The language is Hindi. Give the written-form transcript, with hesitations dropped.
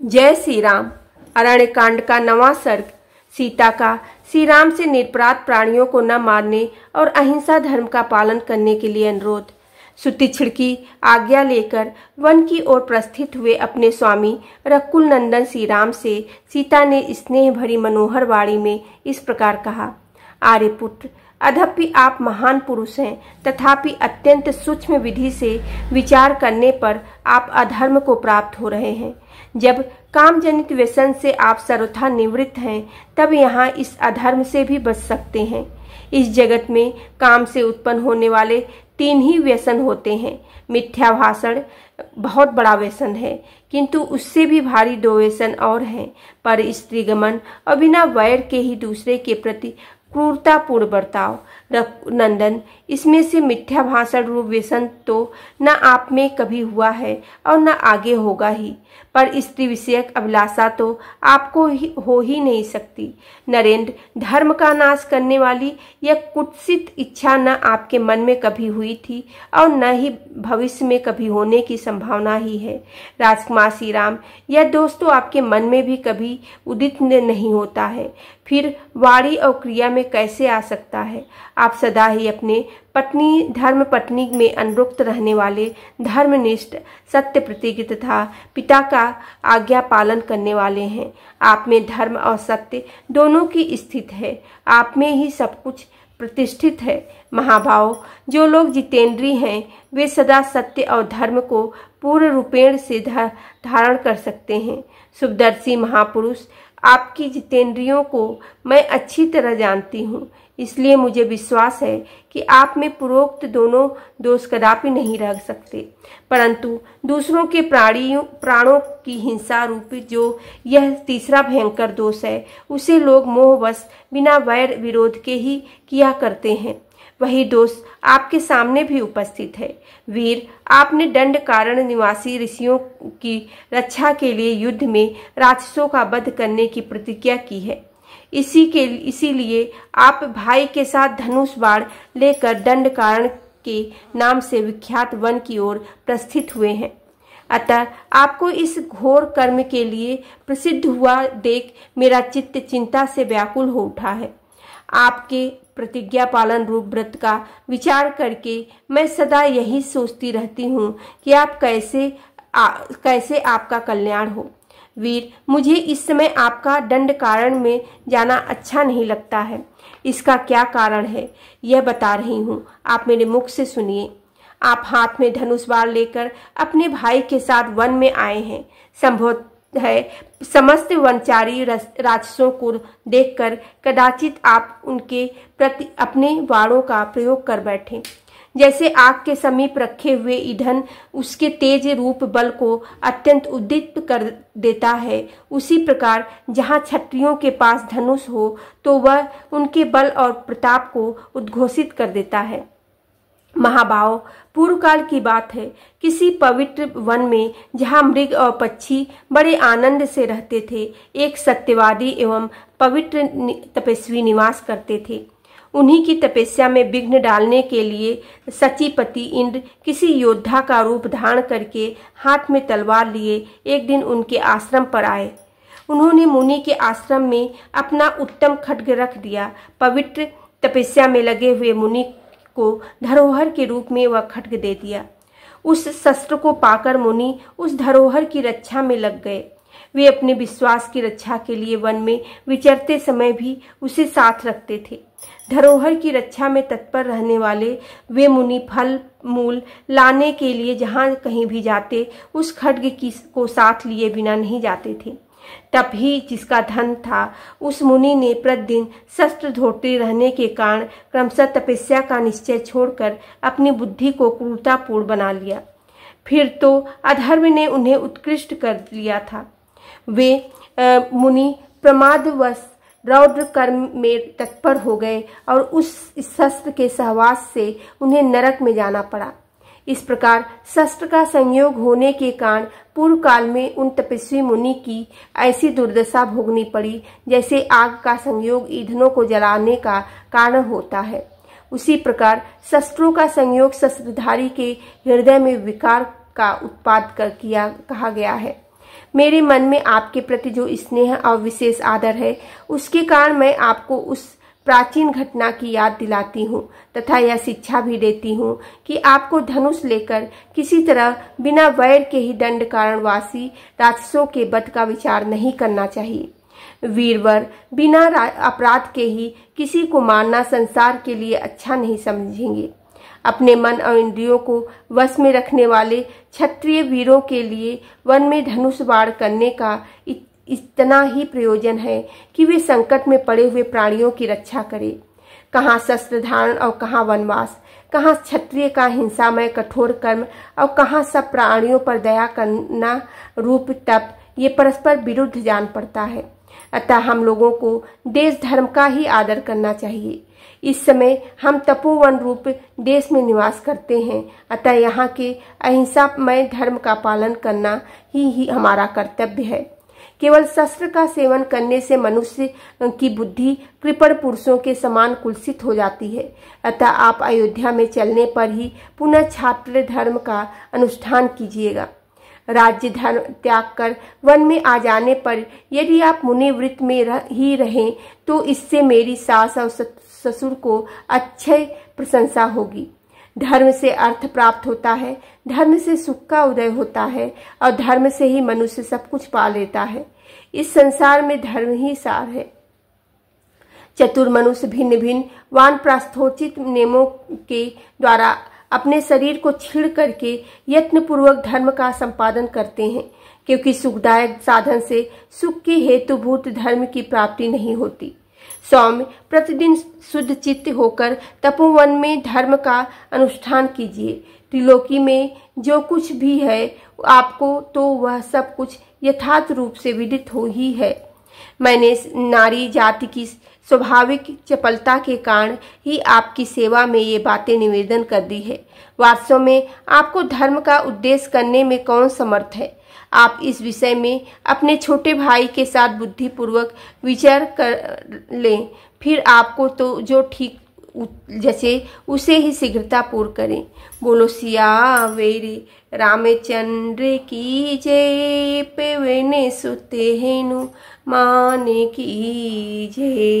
जय श्री राम। अरण्य कांड का 9वां सर्ग। सीता का श्री राम से निरपराध प्राणियों को न मारने और अहिंसा धर्म का पालन करने के लिए अनुरोध। सुतीक्षण की आज्ञा लेकर वन की ओर प्रस्थित हुए अपने स्वामी रकुल नंदन श्री राम से सीता ने स्नेह भरी मनोहर वाणी में इस प्रकार कहा। आर्यपुत्र, अद्यपि आप महान पुरुष हैं, तथापि अत्यंत सूक्ष्म विधि से विचार करने पर आप अधर्म को प्राप्त हो रहे हैं। जब काम जनित व्यसन से आप सर्वथा निवृत्त हैं, तब यहाँ इस अधर्म से भी बच सकते हैं। इस जगत में काम से उत्पन्न होने वाले 3 ही व्यसन होते हैं। मिथ्या भाषण बहुत बड़ा व्यसन है, किंतु उससे भी भारी 2 व्यसन और हैं, पर स्त्रीगमन और बिना वैर के ही दूसरे के प्रति क्रूरतापूर्ण बर्ताव। नंदन, इसमें से मिथ्या भाषण रूप व्यसन तो न आप में कभी हुआ है और न आगे होगा ही, पर स्त्री विषयक अभिलाषा तो आपको हो ही नहीं सकती। नरेंद्र, धर्म का नाश करने वाली यह कुत्सित इच्छा न आपके मन में कभी हुई थी और न ही भविष्य में कभी होने की संभावना ही है। राजकुमार श्री राम, यह दोष तो आपके मन में भी कभी उदित नहीं होता है, फिर वाणी और क्रिया में कैसे आ सकता है? आप सदा ही अपने धर्म पत्नी में अनुरक्त रहने वाले धर्मनिष्ठ, सत्य प्रतिज्ञ तथा पिता का आज्ञा पालन करने वाले हैं। आप में धर्म और सत्य दोनों की स्थिति है, आप में ही सब कुछ प्रतिष्ठित है। महाभाव, जो लोग जितेंद्रीय हैं, वे सदा सत्य और धर्म को पूर्ण रूपेण से धारण कर सकते हैं। शुभदर्शी महापुरुष, आपकी जितेंद्रियों को मैं अच्छी तरह जानती हूँ, इसलिए मुझे विश्वास है कि आप में पूर्वोक्त दोनों दोष कदापि नहीं रह सकते, परंतु दूसरों के प्राणों की हिंसा रूपी जो यह तीसरा भयंकर दोष है, उसे लोग मोहवश बिना वैर विरोध के ही किया करते हैं। वही दोष आपके सामने भी उपस्थित है। वीर, आपने दंड कारण निवासी ऋषियों की रक्षा के लिए युद्ध में राक्षसों का वध करने की प्रतिज्ञा की है। इसीलिए आप भाई के साथ धनुष बाण लेकर दंड कारण के नाम से विख्यात वन की ओर प्रस्थित हुए हैं। अतः आपको इस घोर कर्म के लिए प्रसिद्ध हुआ देख मेरा चित्त चिंता से व्याकुल हो उठा है। आपके प्रतिज्ञा पालन रूप व्रत का विचार करके मैं सदा यही सोचती रहती हूँ कि आप कैसे आपका कल्याण हो। वीर, मुझे इस समय आपका दंड कारण में जाना अच्छा नहीं लगता है। इसका क्या कारण है, यह बता रही हूँ, आप मेरे मुख से सुनिए। आप हाथ में धनुष बाण लेकर अपने भाई के साथ वन में आए हैं। संभव है समस्त वनचारी राक्षसों को देखकर कदाचित आप उनके प्रति अपने बाणों का प्रयोग कर बैठे। जैसे आग के समीप रखे हुए ईंधन उसके तेज रूप बल को अत्यंत उद्दीप्त कर देता है, उसी प्रकार जहाँ क्षत्रियों के पास धनुष हो तो वह उनके बल और प्रताप को उद्घोषित कर देता है। महाभाव, पूर्व काल की बात है, किसी पवित्र वन में जहाँ मृग और पक्षी बड़े आनंद से रहते थे, एक सत्यवादी एवं पवित्र तपस्वी निवास करते थे। उन्हीं की तपस्या में विघ्न डालने के लिए सचीपति इंद्र किसी योद्धा का रूप धारण करके हाथ में तलवार लिए एक दिन उनके आश्रम पर आए। उन्होंने मुनि के आश्रम में अपना उत्तम खड्ग रख दिया। पवित्र तपस्या में लगे हुए मुनि को धरोहर के रूप में वह खड्ग दे दिया। उस शस्त्र को पाकर मुनि उस धरोहर की रक्षा में लग गए। वे अपने विश्वास की रक्षा के लिए वन में विचरते समय भी उसे साथ रखते थे। धरोहर की रक्षा में तत्पर रहने वाले वे मुनि फल मूल लाने के लिए जहाँ कहीं भी जाते, उस खड्ग को साथ लिए बिना नहीं जाते थे। तब ही जिसका धन था, उस मुनि ने प्रतिदिन शस्त्र धोते रहने के कारण क्रमशः तपस्या का निश्चय छोड़कर अपनी बुद्धि को क्रूरतापूर्ण बना लिया। फिर तो अधर्म ने उन्हें उत्कृष्ट कर लिया था। वे मुनि प्रमादवश रौद्र कर्म में तत्पर हो गए और उस शस्त्र के सहवास से उन्हें नरक में जाना पड़ा। इस प्रकार शस्त्र का संयोग होने के कारण पूर्व काल में उन तपस्वी मुनि की ऐसी दुर्दशा भोगनी पड़ी, जैसे आग का संयोग ईंधनों को जलाने का कारण होता है। उसी प्रकार शस्त्रों का संयोग शस्त्रधारी के हृदय में विकार का उत्पाद कहा गया है। मेरे मन में आपके प्रति जो स्नेह और विशेष आदर है, उसके कारण मैं आपको उस प्राचीन घटना की याद दिलाती हूँ तथा यह शिक्षा भी देती हूँ कि आपको धनुष लेकर किसी तरह बिना वैर के ही दंड कारणवासी राक्षसों के वध का विचार नहीं करना चाहिए। वीरवर बिना अपराध के ही किसी को मारना संसार के लिए अच्छा नहीं समझेंगे। अपने मन और इंद्रियों को वश में रखने वाले क्षत्रिय वीरों के लिए वन में धनुष बाण करने का इतना ही प्रयोजन है कि वे संकट में पड़े हुए प्राणियों की रक्षा करें। कहाँ शस्त्र धारण और कहाँ वनवास, कहाँ क्षत्रिय का हिंसामय कठोर कर्म और कहाँ सब प्राणियों पर दया करना रूप तप, ये परस्पर विरुद्ध जान पड़ता है। अतः हम लोगों को देश धर्म का ही आदर करना चाहिए। इस समय हम तपोवन रूप देश में निवास करते हैं, अतः यहाँ के अहिंसामय धर्म का पालन करना ही हमारा कर्तव्य है। केवल शस्त्र का सेवन करने से मनुष्य की बुद्धि कृपण पुरुषों के समान कुलसित हो जाती है। अतः आप अयोध्या में चलने पर ही पुनः छात्र धर्म का अनुष्ठान कीजिएगा। राज्य धर्म त्याग कर वन में आ जाने पर यदि आप मुनि वृत्त में ही रहें तो इससे मेरी सास और ससुर को अच्छी प्रशंसा होगी। धर्म से अर्थ प्राप्त होता है, धर्म से सुख का उदय होता है और धर्म से ही मनुष्य सब कुछ पा लेता है। इस संसार में धर्म ही सार है। चतुर मनुष्य भिन्न भिन्न वानप्रस्थोचित नियमों के द्वारा अपने शरीर को छीड़ करके यत्न पूर्वक धर्म का संपादन करते हैं, क्योंकि सुखदायक साधन से सुख के हेतुभूत धर्म की प्राप्ति नहीं होती। सौम्य प्रतिदिन शुद्ध चित्त होकर तपोवन में धर्म का अनुष्ठान कीजिए। त्रिलोकी में जो कुछ भी है आपको तो वह सब कुछ यथार्थ रूप से विदित हो ही है। मैंने नारी जाति की स्वाभाविक चपलता के कारण ही आपकी सेवा में ये बातें निवेदन कर दी है। वास्तव में आपको धर्म का उद्देश्य करने में कौन समर्थ है? आप इस विषय में अपने छोटे भाई के साथ बुद्धिपूर्वक विचार कर लें, फिर आपको तो जो ठीक जैसे उसे ही शीघ्रता पूर्ण करें। बोलो सियावेरी रामचंद्र की जय। पेवने सुते हेनु माने की जय।